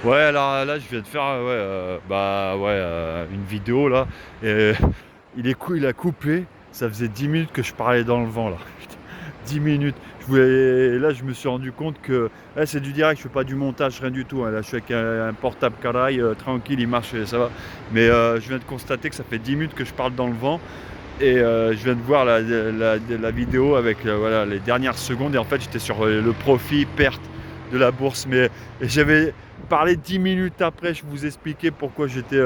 Ouais, alors là, je viens de faire, une vidéo là et il a coupé, ça faisait 10 minutes que je parlais dans le vent là. Putain, 10 minutes. Là, je me suis rendu compte que là, c'est du direct, je fais pas du montage, rien du tout, hein. Là, je suis avec un portable Caraï, tranquille, il marche et ça va. Mais je viens de constater que ça fait 10 minutes que je parle dans le vent et je viens de voir la vidéo avec voilà, les dernières secondes et en fait, j'étais sur le profit perte de la bourse. Mais et j'avais parlé 10 minutes après, je vous expliquais pourquoi j'étais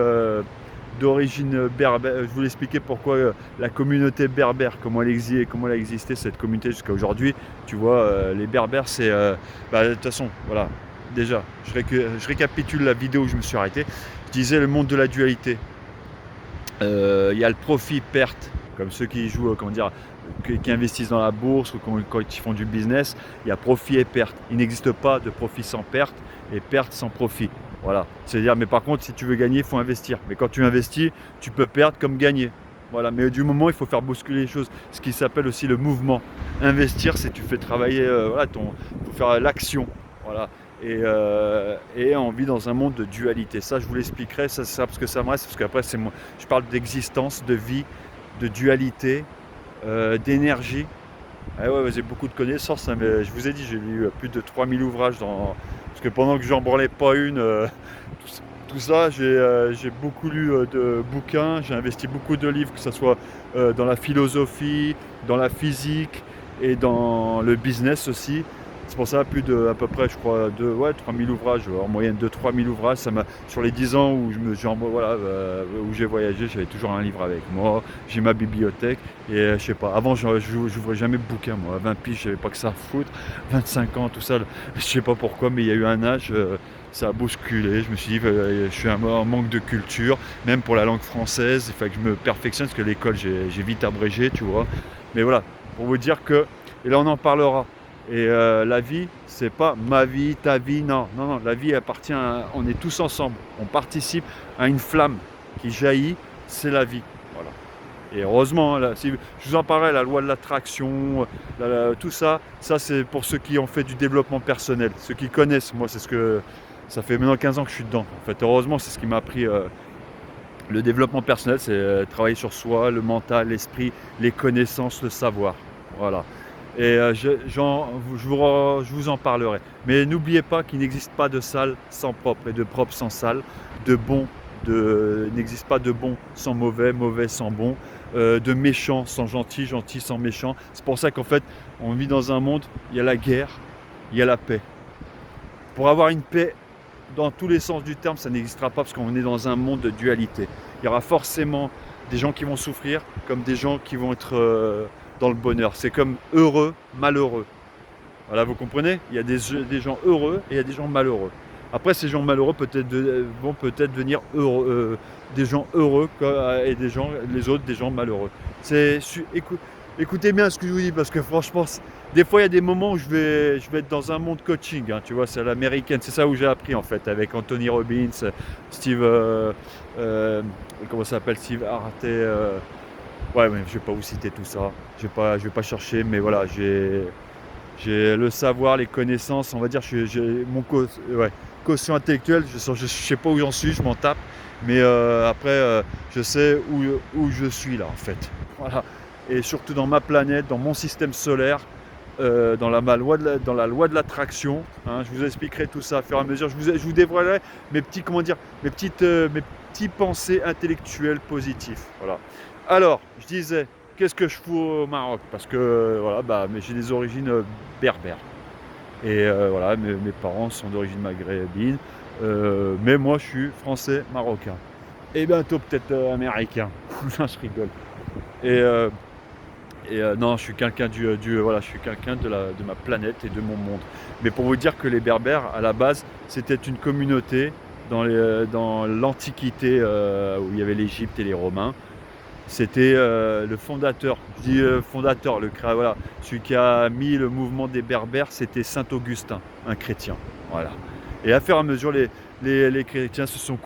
d'origine berbère. Je voulais expliquer pourquoi la communauté berbère, comment elle a existé cette communauté jusqu'à aujourd'hui. Tu vois, les berbères, c'est de toute façon, voilà. Déjà, je récapitule la vidéo où je me suis arrêté. Je disais le monde de la dualité. Il y a le profit-perte, comme ceux qui jouent, qui investissent dans la bourse ou quand ils font du business. Il y a profit et perte. Il n'existe pas de profit sans perte et perte sans profit. Voilà. C'est-à-dire, mais par contre, si tu veux gagner, il faut investir. Mais quand tu investis, tu peux perdre comme gagner. Voilà. Mais du moment, il faut faire bousculer les choses. Ce qui s'appelle aussi le mouvement. Investir, c'est tu fais travailler, il faut faire l'action. Voilà. Et on vit dans un monde de dualité. Ça, je vous l'expliquerai, ça parce que ça me reste, parce qu'après, je parle d'existence, de vie, de dualité, d'énergie. Ah ouais, j'ai beaucoup de connaissances, hein, mais je vous ai dit, j'ai lu plus de 3000 ouvrages parce que pendant que j'en branlais pas une, tout ça, j'ai beaucoup lu de bouquins, j'ai investi beaucoup de livres, que ce soit dans la philosophie, dans la physique et dans le business aussi. C'est pour ça, plus de, à peu près, je crois, 3000 ouvrages, en moyenne de 3000 ouvrages. Sur les 10 ans où, où j'ai voyagé, j'avais toujours un livre avec moi, j'ai ma bibliothèque, et je sais pas, avant, j'ouvrais jamais de bouquin, moi. À 20 piges, j'avais pas que ça à foutre. 25 ans, tout ça, je sais pas pourquoi, mais il y a eu un âge, ça a bousculé. Je me suis dit, je suis en manque de culture, même pour la langue française, il fallait que je me perfectionne, parce que l'école, j'ai vite abrégé, tu vois. Mais voilà, pour vous dire que, et là, on en parlera. Et la vie, c'est pas ma vie, ta vie, non, non, non. La vie appartient on est tous ensemble. On participe à une flamme qui jaillit, c'est la vie. Voilà. Et heureusement, hein, là, si je vous en parlais, la loi de l'attraction, tout ça, ça c'est pour ceux qui ont fait du développement personnel, ceux qui connaissent. Moi, c'est ce que ça fait maintenant 15 ans que je suis dedans. En fait, heureusement, c'est ce qui m'a appris. Le développement personnel, c'est travailler sur soi, le mental, l'esprit, les connaissances, le savoir. Voilà. Et je vous en parlerai. Mais n'oubliez pas qu'il n'existe pas de sale sans propre et de propre sans sale, de bon, il n'existe pas de bon sans mauvais, mauvais sans bon, de méchant sans gentil, gentil sans méchant. C'est pour ça qu'en fait, on vit dans un monde, il y a la guerre, il y a la paix. Pour avoir une paix dans tous les sens du terme, ça n'existera pas parce qu'on est dans un monde de dualité. Il y aura forcément des gens qui vont souffrir comme des gens qui vont être dans le bonheur. C'est comme heureux, malheureux. Voilà, vous comprenez? Il y a des gens heureux et il y a des gens malheureux. Après, ces gens malheureux vont peut-être devenir des gens heureux et les autres des gens malheureux. Écoutez bien ce que je vous dis parce que franchement, des fois il y a des moments où je vais être dans un monde coaching, hein, tu vois, c'est à l'américaine, c'est ça où j'ai appris en fait, avec Anthony Robbins, Steve, comment ça s'appelle, Steve Arte, ouais, mais je vais pas vous citer tout ça, je vais pas chercher, mais voilà, j'ai le savoir, les connaissances, on va dire, j'ai ouais, quotient intellectuel, je sais pas où j'en suis, je m'en tape, mais après, je sais où je suis là, en fait. Voilà. Et surtout dans ma planète, dans mon système solaire, dans la loi de l'attraction. Hein, je vous expliquerai tout ça au fur et à mesure. Je vous dévoilerai mes petits pensées intellectuelles positifs. Voilà. Alors, je disais, qu'est-ce que je fous au Maroc? Parce que voilà, mais j'ai des origines berbères. Et voilà, mes parents sont d'origine maghrébine. Mais moi, je suis français marocain. Et bientôt peut-être américain. Non, je rigole. Et, euh, non, je suis quelqu'un voilà, je suis quelqu'un de ma planète et de mon monde. Mais pour vous dire que les Berbères, à la base, c'était une communauté dans l'Antiquité où il y avait l'Égypte et les Romains. C'était le fondateur, je dis fondateur, voilà, celui qui a mis le mouvement des Berbères, c'était Saint Augustin, un chrétien. Voilà. Et à fur et à mesure, les chrétiens se sont